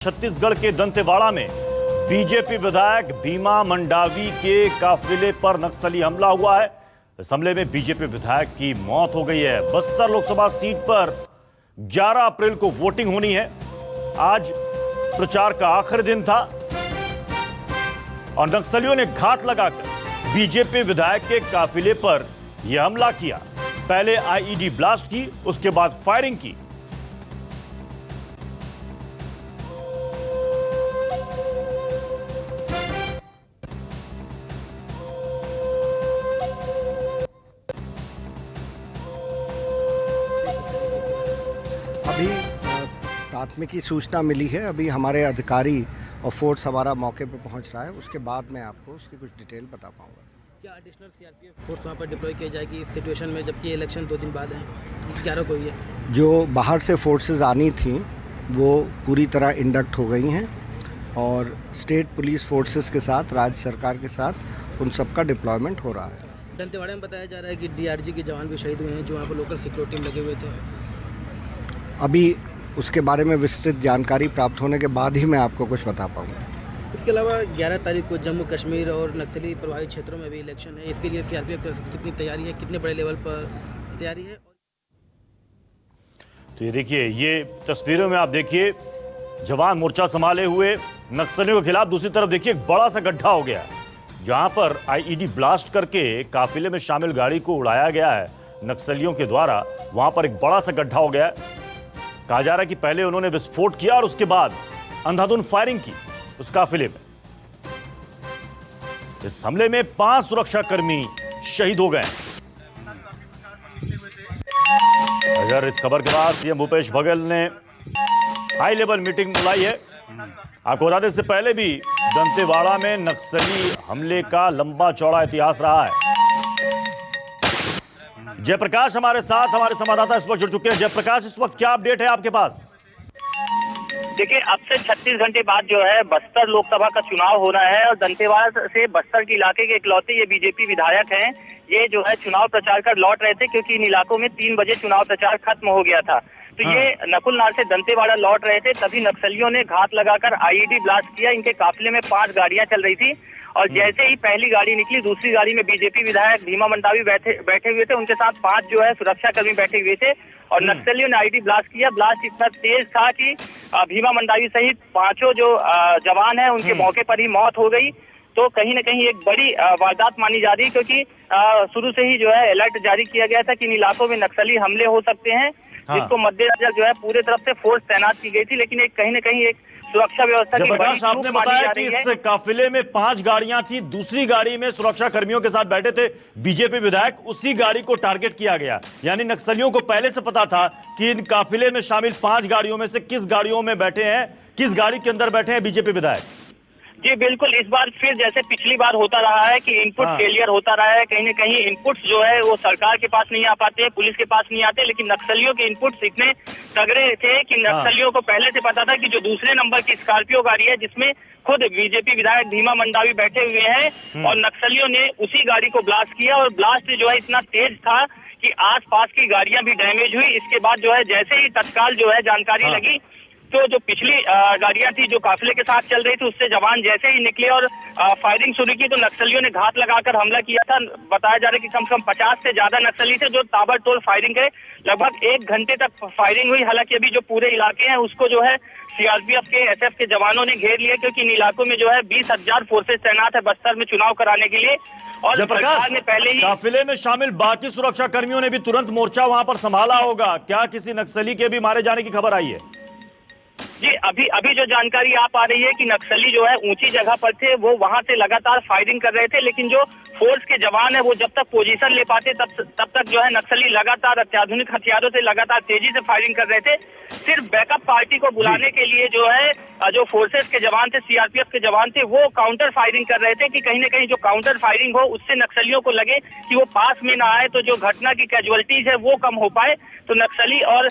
छत्तीसगढ़ के दंतेवाड़ा में बीजेपी विधायक भीमा मंडावी के काफिले पर नक्सली हमला हुआ है। इस हमले में बीजेपी विधायक की मौत हो गई है। बस्तर लोकसभा सीट पर 11 अप्रैल को वोटिंग होनी है। आज प्रचार का आखिरी दिन था और नक्सलियों ने घात लगाकर बीजेपी विधायक के काफिले पर यह हमला किया। पहले आईईडी ब्लास्ट की, उसके बाद फायरिंग की। अभी प्राथमिकी सूचना मिली है। अभी हमारे अधिकारी और फोर्स हमारा मौके पर पहुंच रहा है। उसके बाद मैं आपको उसकी कुछ डिटेल बता पाऊंगा। क्या एडिशनल सीआरपीएफ फोर्स वहाँ पर डिप्लॉय की जाएगी इस सिचुएशन में, जबकि इलेक्शन 2 दिन बाद है, 11 को ही है? जो बाहर से फोर्सेस आनी थी वो पूरी तरह इंडक्ट हो गई हैं और स्टेट पुलिस फोर्सेस के साथ, राज्य सरकार के साथ उन सबका डिप्लॉयमेंट हो रहा है। दंतेवाड़ा में बताया जा रहा है कि डीआरजी के जवान भी शहीद हुए हैं, जो वहाँ पर लोकल सिक्योरिटी में लगे हुए थे। अभी उसके बारे में विस्तृत जानकारी प्राप्त होने के बाद ही मैं आपको कुछ बता पाऊंगा। इसके अलावा 11 तारीख को जम्मू कश्मीर और नक्सली प्रभावित क्षेत्रों में भी इलेक्शन है। इसके लिए सीआरपीएफ कितनी तैयारी है, कितने बड़े लेवल पर तैयारी है? तो ये देखिए, ये तस्वीरों में आप देखिए जवान मोर्चा संभाले हुए नक्सलियों के खिलाफ। दूसरी तरफ देखिए एक बड़ा सा गड्ढा हो गया जहां पर आईईडी ब्लास्ट करके काफिले में शामिल गाड़ी को उड़ाया गया है नक्सलियों के द्वारा। वहां पर एक बड़ा सा गड्ढा हो गया। कहा जा रहा है कि पहले उन्होंने विस्फोट किया और उसके बाद अंधाधुंध फायरिंग की उस काफिले में। इस हमले में 5 सुरक्षाकर्मी शहीद हो गए। अगर इस खबर के बाद सीएम भूपेश बघेल ने हाई लेवल मीटिंग बुलाई है। आपको बता दें, इससे पहले भी दंतेवाड़ा में नक्सली हमले का लंबा चौड़ा इतिहास रहा है। जयप्रकाश हमारे साथ, हमारे संवाददाता इस वक्त जुड़ चुके हैं। जयप्रकाश, इस वक्त क्या अपडेट है आपके पास? देखिए, अब से 36 घंटे बाद जो है बस्तर लोकसभा का चुनाव होना है और दंतेवाड़ा से बस्तर के इलाके के इकलौते ये बीजेपी विधायक हैं। ये जो है चुनाव प्रचार कर लौट रहे थे, क्योंकि इन इलाकों में 3 बजे चुनाव प्रचार खत्म हो गया था। तो ये नकुलनार से दंतेवाड़ा लौट रहे थे, तभी नक्सलियों ने घात लगाकर आईईडी ब्लास्ट किया। इनके काफिले में 5 गाड़ियां चल रही थी और जैसे ही पहली गाड़ी निकली, दूसरी गाड़ी में बीजेपी विधायक भीमा मंडावी बैठे हुए थे। उनके साथ 5 जो है सुरक्षाकर्मी बैठे हुए थे और नक्सलियों ने आईईडी ब्लास्ट किया। ब्लास्ट इतना तेज था कि भीमा मंडावी सहित 5 जो जवान हैं उनके मौके पर ही मौत हो गई। तो कहीं न कहीं एक बड़ी वारदात मानी जा रही है, क्योंकि शुरू से ही जो है अलर्ट जारी किया गया था कि इन इलाकों में नक्सली हमले हो सकते हैं, जिसको मद्देनजर जो है पूरे तरफ से फोर्स तैनात की गई थी। लेकिन एक कहीं न कहीं एक सुरक्षा व्यवस्था की बड़ी चूक आपने मानी बताया जा कि रही है। इस काफिले में 5 गाड़ियां थी, दूसरी गाड़ी में सुरक्षा कर्मियों के साथ बैठे थे बीजेपी विधायक। उसी गाड़ी को टारगेट किया गया, यानी नक्सलियों को पहले से पता था कि इन काफिले में शामिल 5 गाड़ियों में से किस गाड़ियों में बैठे हैं, किस गाड़ी के अंदर बैठे हैं बीजेपी विधायक। जी बिल्कुल, इस बार फिर जैसे पिछली बार होता रहा है कि इनपुट फेलियर होता रहा है। कहीं न कहीं इनपुट्स जो है वो सरकार के पास नहीं आ पाते, पुलिस के पास नहीं आते। लेकिन नक्सलियों के इनपुट्स इतने तगड़े थे कि नक्सलियों को पहले से पता था कि जो दूसरे नंबर की स्कॉर्पियो गाड़ी है, जिसमें खुद बीजेपी विधायक भीमा मंडावी बैठे हुए हैं, और नक्सलियों ने उसी गाड़ी को ब्लास्ट किया। और ब्लास्ट जो है इतना तेज था कि आसपास की गाड़ियां भी डैमेज हुई। इसके बाद जो है जैसे ही तत्काल जो है जानकारी लगी, तो जो पिछली गाड़ियां थी जो काफिले के साथ चल रही थी, उससे जवान जैसे ही निकले और फायरिंग शुरू की, तो नक्सलियों ने घात लगाकर हमला किया था। बताया जा रहा है कि कम से कम 50 से ज्यादा नक्सली थे जो ताबड़तोड़ फायरिंग करे। लगभग 1 घंटे तक फायरिंग हुई। हालांकि अभी जो पूरे इलाके हैं उसको जो है सीआरपीएफ के, एसएफ के जवानों ने घेर लिया, क्योंकि इन इलाकों में जो है 20,000 फोर्सेज तैनात है बस्तर में चुनाव कराने के लिए। और सरकार ने पहले ही काफिले में शामिल बाकी सुरक्षा कर्मियों ने भी तुरंत मोर्चा वहां पर संभाला होगा। क्या किसी नक्सली के भी मारे जाने की खबर आई है? जी अभी जो जानकारी आ पा रही है कि नक्सली जो है ऊंची जगह पर थे, वो वहां से लगातार फायरिंग कर रहे थे। लेकिन जो फोर्स के जवान है वो जब तक पोजीशन ले पाते तब तक जो है नक्सली लगातार अत्याधुनिक हथियारों से लगातार तेजी से फायरिंग कर रहे थे। सिर्फ बैकअप पार्टी को बुलाने के लिए जो है जो फोर्सेस के जवान थे, सीआरपीएफ के जवान थे, वो काउंटर फायरिंग कर रहे थे कि कहीं न कहीं जो काउंटर फायरिंग हो उससे नक्सलियों को लगे कि वो पास में ना आए, तो जो घटना की कैजुअलिटीज है वो कम हो पाए। तो नक्सली और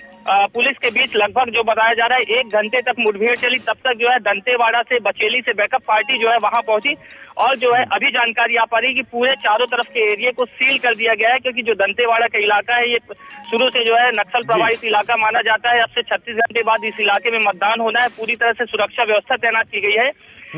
पुलिस के बीच लगभग जो बताया जा रहा है 1 घंटे तक मुठभेड़ चली। तब तक जो है दंतेवाड़ा से, बचेली से बैकअप पार्टी जो है वहां पहुंची। और जो है अभी जानकारी आ पा रही है कि पूरे चारों तरफ के एरिया को सील कर दिया गया है, क्योंकि जो दंतेवाड़ा का इलाका है ये शुरू से जो है नक्सल प्रभावित इलाका माना जाता है। अब से 36 घंटे बाद इस इलाके में मतदान होना है, पूरी तरह से सुरक्षा व्यवस्था तैनात की गई है।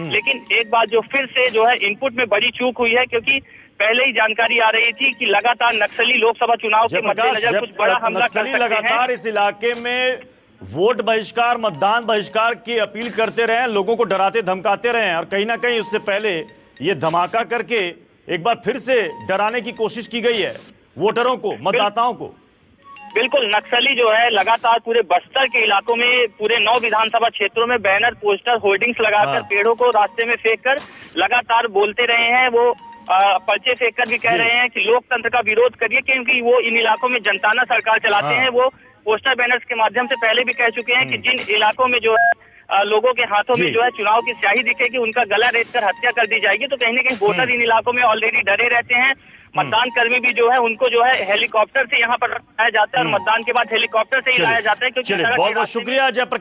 लेकिन एक बात जो फिर से जो है इनपुट में बड़ी चूक हुई है, क्योंकि पहले ही जानकारी आ रही थी कि लगातार नक्सली लोकसभा चुनाव के मद्देनजर कुछ बड़ा हमला कर सकते हैं। लगातार इस इलाके में वोट बहिष्कार, मतदान बहिष्कार की अपील करते रहे, लोगों को डराते धमकाते रहे, और कहीं ना कहीं उससे पहले ये धमाका करके एक बार फिर से डराने की कोशिश की गई है वोटरों को, मतदाताओं को। बिल्कुल, नक्सली जो है लगातार पूरे बस्तर के इलाकों में पूरे 9 विधानसभा क्षेत्रों में बैनर, पोस्टर, होर्डिंग्स लगाकर पेड़ों को रास्ते में फेंककर लगातार बोलते रहे हैं। वो पर्चे फेंककर भी कह रहे हैं कि लोकतंत्र का विरोध करिए, क्योंकि वो इन इलाकों में जनताना सरकार चलाते हैं। वो पोस्टर बैनर्स के माध्यम से पहले भी कह चुके हैं कि जिन इलाकों में जो है लोगों के हाथों में जो है चुनाव की स्याही दिखेगी, उनका गला रेतकर हत्या कर दी जाएगी। तो कहीं ना कहीं वोटर इन इलाकों में ऑलरेडी डरे रहते हैं। मतदान कर्मी भी जो है उनको जो है हेलीकॉप्टर से यहाँ पर लाया जाता है और मतदान के बाद हेलीकॉप्टर से ही लाया जाता है, क्योंकि बहुत बहुत शुक्रिया जयप्रकाश।